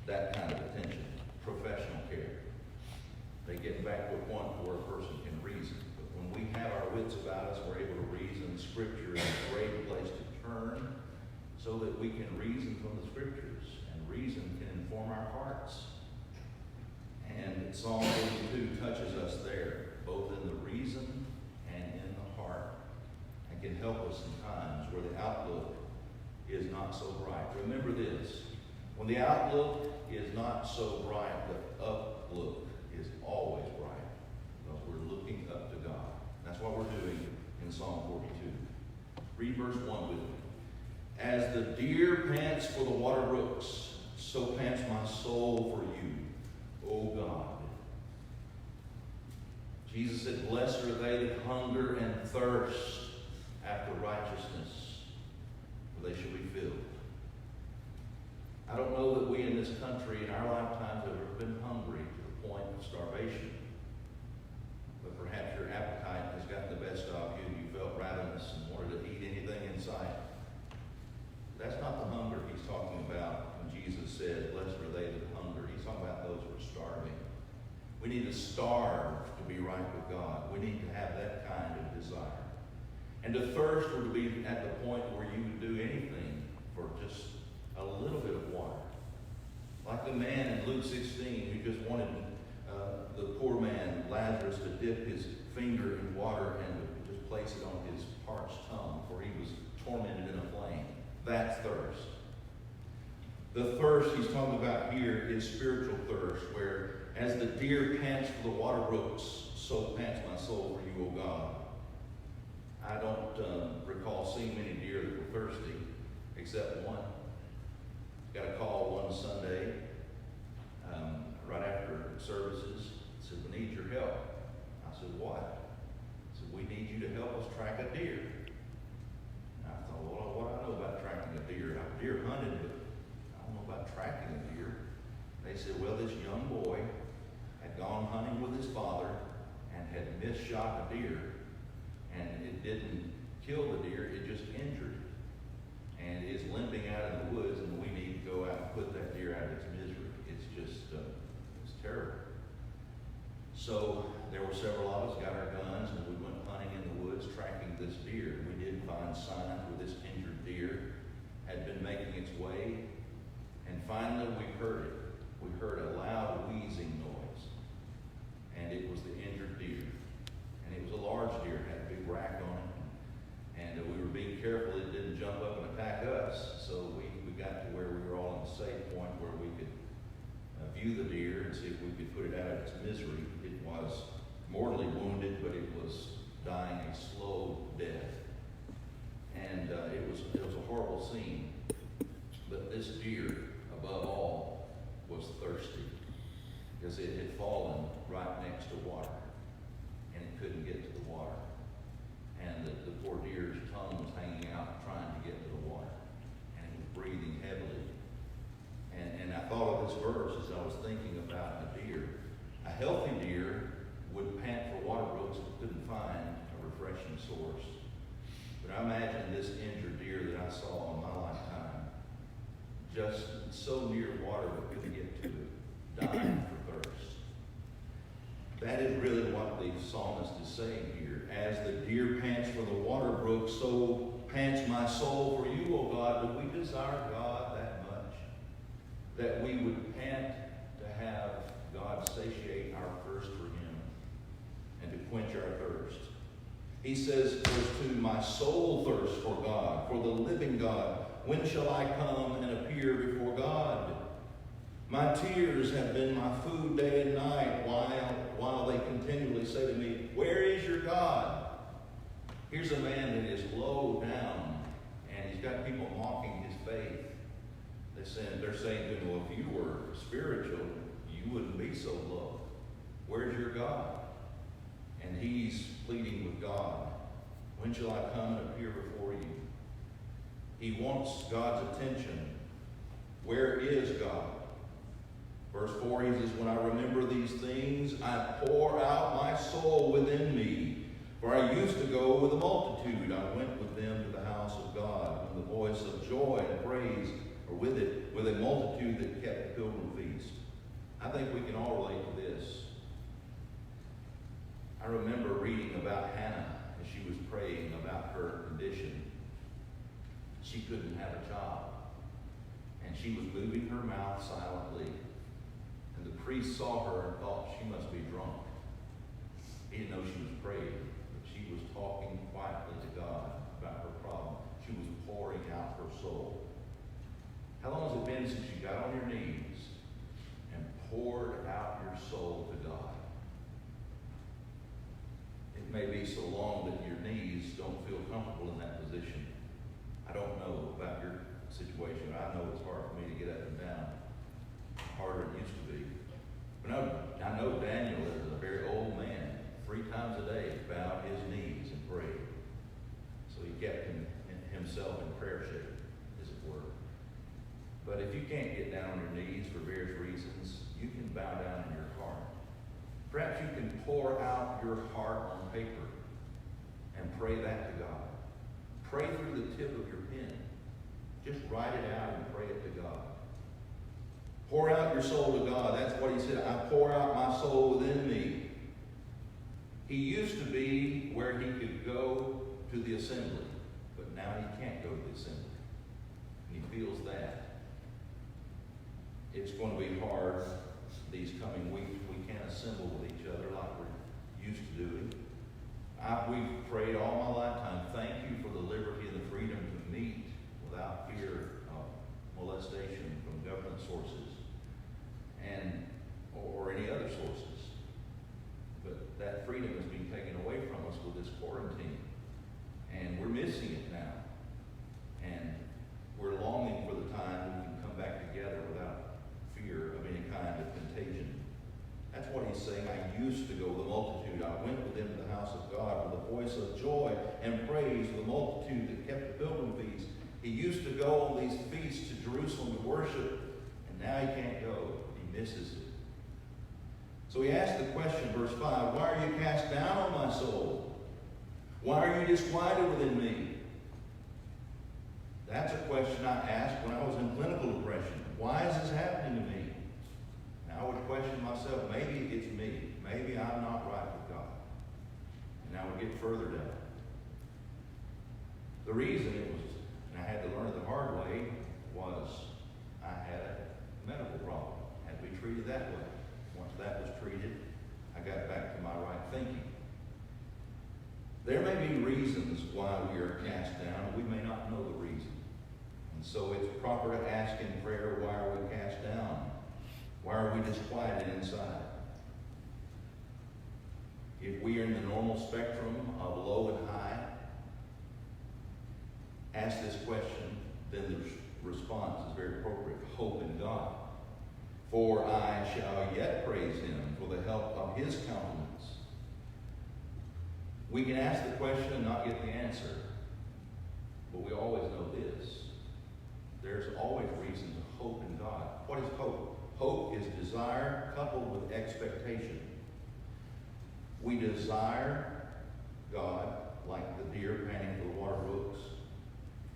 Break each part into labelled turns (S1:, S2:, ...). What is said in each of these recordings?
S1: that kind of attention, professional care. They get back to a point where a person can reason. But when we have our wits about us, we're able to reason. Scripture is a great place to turn so that we can reason from the Scriptures. And reason can inform our hearts. And Psalm 42 touches us there, both in the reason and in the heart, and can help us in times where the outlook is not so bright. Remember this, when the outlook is not so bright, the uplook is always bright, because we're looking up to God. That's what we're doing in Psalm 42. Read verse 1 with me. As the deer pants for the water brooks, so pants my soul for you, O God. Jesus said, blessed are they that hunger and thirst after righteousness, for they shall be filled. I don't know that we in this country in our lifetimes have ever been hungry to the point of starvation. But perhaps your appetite has gotten the best of you and you felt ravenous and wanted to eat anything in sight. That's not the hunger he's talking about when Jesus said, blessed are they that hunger. He's talking about those who are starving. We need to starve to be right with God. We need to have that kind of desire. And to thirst or to be at the point where you would do anything for just a little bit of water. Like the man in Luke 16 who just wanted the poor man, Lazarus, to dip his finger in water and to just place it on his parched tongue, for he was tormented in a flame. That's thirst. The thirst he's talking about here is spiritual thirst, where as the deer pants for the water brooks, so pants my soul for you, O God. I don't recall seeing many deer that were thirsty, except one. Got a call one Sunday, right after services. Said, we need your help. I said, what? He said, we need you to help us track a deer. And I thought, well, what do I know about tracking a deer? I've deer hunted, but I don't know about tracking a deer. They said, well, this young boy had gone hunting with his father and had misshot a deer, and it didn't kill the deer, it just injured it. And is limping out in the woods, and we need to go out and put that deer out of its misery. It's just, it's terrible. So there were several of us, got our guns, and we went hunting in the woods, tracking this deer. We did find signs where this injured deer had been making its way, and finally we heard it. We heard a loud wheezing noise, and it was the injured deer. And it was a large deer, had a big rack on it. And we were being careful it didn't jump up and attack us, so we got to where we were all in a safe point where we could view the deer and see if we could put it out of its misery. It was mortally wounded, but it was dying a slow death. And it was a horrible scene. But this deer, above all, was thirsty, because it had fallen right next to water, and it couldn't get to the water. And the poor deer's tongue was hanging out trying to get to the water. And it was breathing heavily. And I thought of this verse as I was thinking about a deer. A healthy deer would pant for water brooks but couldn't find a refreshing source. But I imagine this injured deer that I saw in my lifetime, just so near water but couldn't get to it, dying for thirst. That is really what the psalmist is saying here. As the deer pants for the water brook, so pants my soul for you, O God. Would we desire God that much? That we would pant to have God satiate our thirst for him and to quench our thirst. He says, verse 2, my soul thirsts for God, for the living God. When shall I come and appear before God? My tears have been my food day and night, while they continually say to me, where is your God? Here's a man that is low down, and he's got people mocking his faith. They're saying to him, well, if you were spiritual, you wouldn't be so low. Where's your God? And he's pleading with God, when shall I come and appear before you? He wants God's attention. Where is God? Verse 4, he says, when I remember these things, I pour out my soul within me. For I used to go with a multitude. I went with them to the house of God, when the voice of joy and praise, or with it, with a multitude that kept the pilgrim feast. she was moving her mouth silently. And the priest saw her and thought she must be drunk. He didn't know she was praying, but she was talking quietly to God about her problem. She was pouring out her soul. How long has it been since you got on your knees and poured out your soul to God? It may be so long that your knees don't feel comfortable in that position. I don't know about your situation. I know it's hard for me to get up and down, harder than it used to be. But I know Daniel is a very old man. 3 times a day bowed his knees and prayed. So he kept himself in prayer shape, as it were. But if you can't get down on your knees for various reasons, you can bow down in your heart. Perhaps you can pour out your heart on paper and pray that to God. Pray through the tip of your pen. Just write it out and pray it to God. Pour out your soul to God. That's what he said. I pour out my soul within me. He used to be where he could go to the assembly, but now he can't go to the assembly. And he feels that. It's going to be hard these coming weeks. We can't assemble with each other like we're used to doing. We've prayed all my lifetime, thank you for the liberty and the freedom to meet without fear of molestation from government sources or any other sources. But that freedom is being taken away from us with this quarantine. And we're missing it now. And we're longing for the time we can come back together without fear of any kind of contagion. That's what he's saying. I used to go with the multitude. I went with them to the house of God with a voice of joy and praise, the multitude that kept the pilgrim feast. He used to go on these feasts to Jerusalem to worship, and now he can't go. He misses it. So he asked the question, verse 5, why are you cast down on my soul? Why are you disquieted within me? That's a question I asked when I was in clinical depression. Why is this happening to me? And I would question myself, maybe it's me. Maybe I'm not right with God. And I would get further down. The reason it was, and I had to learn it the hard way, was I had a medical problem. Had to be treated that way. Once that was treated, I got back to my right thinking. There may be reasons why we are cast down. We may not know the reason. And so it's proper to ask in prayer, why are we cast down? Why are we disquieted inside? If we are in the normal spectrum of low and high, ask this question, then the response is very appropriate. Hope in God. For I shall yet praise him for the help of his countenance. We can ask the question and not get the answer. But we always know this. There's always reason to hope in God. What is hope? Hope is desire coupled with expectation. We desire God like the deer panting for the water brooks.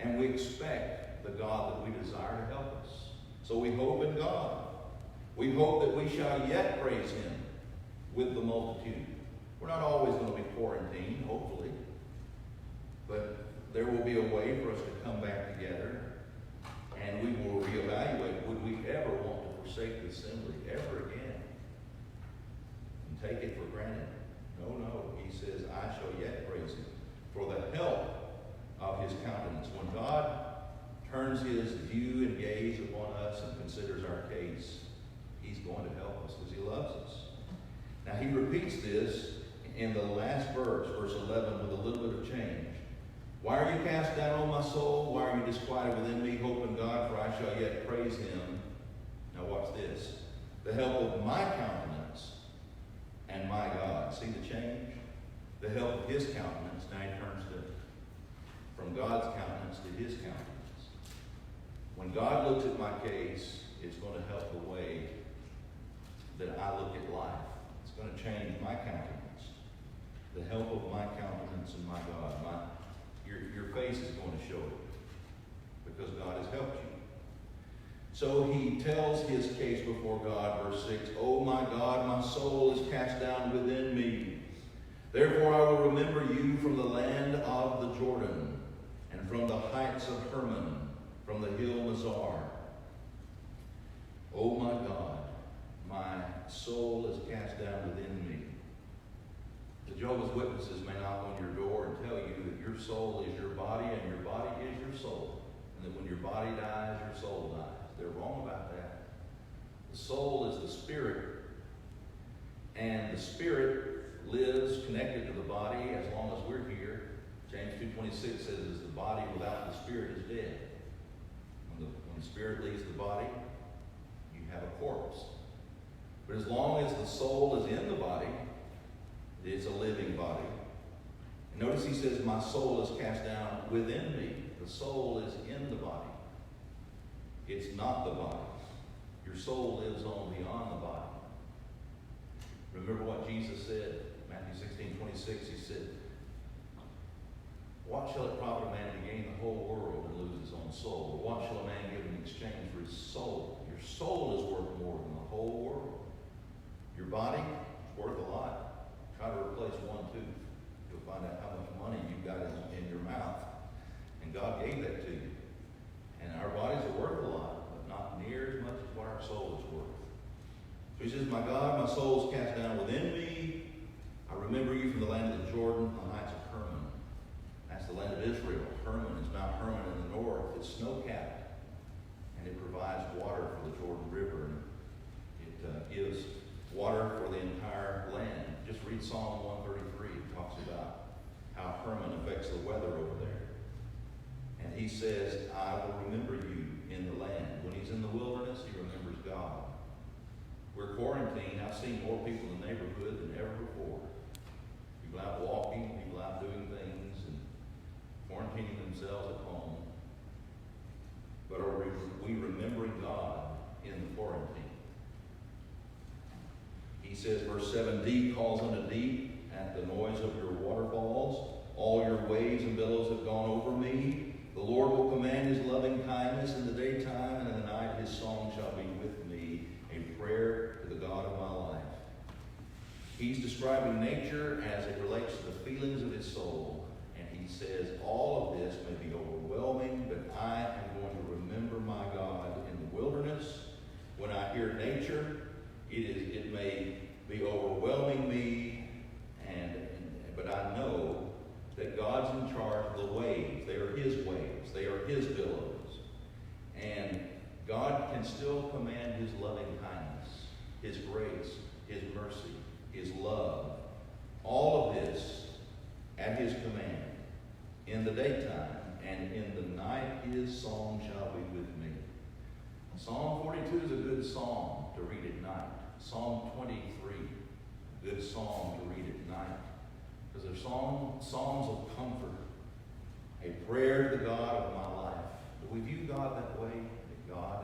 S1: And we expect the God that we desire to help us. So we hope in God. We hope that we shall yet praise him with the multitude. We're not always going to be quarantined, hopefully. But there will be a way for us to come back together, and we will reevaluate, would we ever want to forsake the assembly ever again and take it for granted? No. He says, I shall yet praise him for the help of his countenance. When God turns his view and gaze upon us and considers our case, he's going to help us because he loves us. Now he repeats this in the last verse, verse 11, with a little bit of change. Why are you cast down on my soul? Why are you disquieted within me? Hope in God, for I shall yet praise him. Now watch this. The help of my countenance and my God. See the change? The help of his countenance. Now he turns from God's countenance to his countenance. When God looks at my case, it's going to help the way that I look at life. It's going to change my countenance. The help of my countenance and my God. Your face is going to show it because God has helped you. So he tells his case before God, verse 6, Oh my God, my soul is cast down within me. Therefore I will remember you from the land of the Jordan and from the heights of Hermon, from the hill Mizar. Oh my God, my soul is cast down within me. The Jehovah's Witnesses may knock on your door and tell you that your soul is your body and your body is your soul. And that when your body dies, your soul dies. They're wrong about that. The soul is the spirit. And the spirit lives connected to the body as long as we're here. James 2:26 says, the body without the spirit is dead. When the spirit leaves the body, you have a corpse. But as long as the soul is in the body, it's a living body. And notice he says, my soul is cast down within me. The soul is in the body. It's not the body. Your soul lives on beyond the body. Remember what Jesus said, Matthew 16:26, he said, what shall it profit a man to gain the whole world and lose his own soul? Or what shall a man give in exchange for his soul? Your soul is worth more than the whole world. Your body is worth a lot. Try to replace one tooth. You'll find out how much money you've got in your mouth. And God gave that to you. And our bodies are worth a lot, but not near as much as what our soul is worth. So he says, my God, my soul is cast down within me. I remember you from the land of the Jordan, the heights of Hermon. That's the land of Israel. Hermon is Mount Hermon in the north. It's snow-capped. And it provides water for the Jordan River. And it gives water for the entire land. Just read Psalm 133. It talks about how Hermon affects the weather over there. And he says, I will remember you in the land. When he's in the wilderness, he remembers God. We're quarantined. I've seen more people in the neighborhood than ever before. People out walking, people out doing things, and quarantining themselves at home. But are we remembering God in the quarantine? He says, verse 7, deep calls unto deep at the noise of your waterfalls. All your waves and billows have gone over me. The Lord will command his loving kindness in the daytime, and in the night his song shall be with me, a prayer to the God of my life. He's describing nature as it relates to the feelings of his soul. And he says, all of this may be overwhelming, but I am going to remember my God in the wilderness. When I hear nature, it may be overwhelming me, but I know that God's in charge of the waves. They are his waves. They are his billows. And God can still command his loving kindness, his grace, his mercy, his love. All of this at his command in the daytime, and in the night his song shall be with me. Psalm 42 is a good psalm to read at night. Psalm 23, a good psalm to read at night. Because they're psalms of comfort. A prayer to the God of my life. Do we view God that way? That God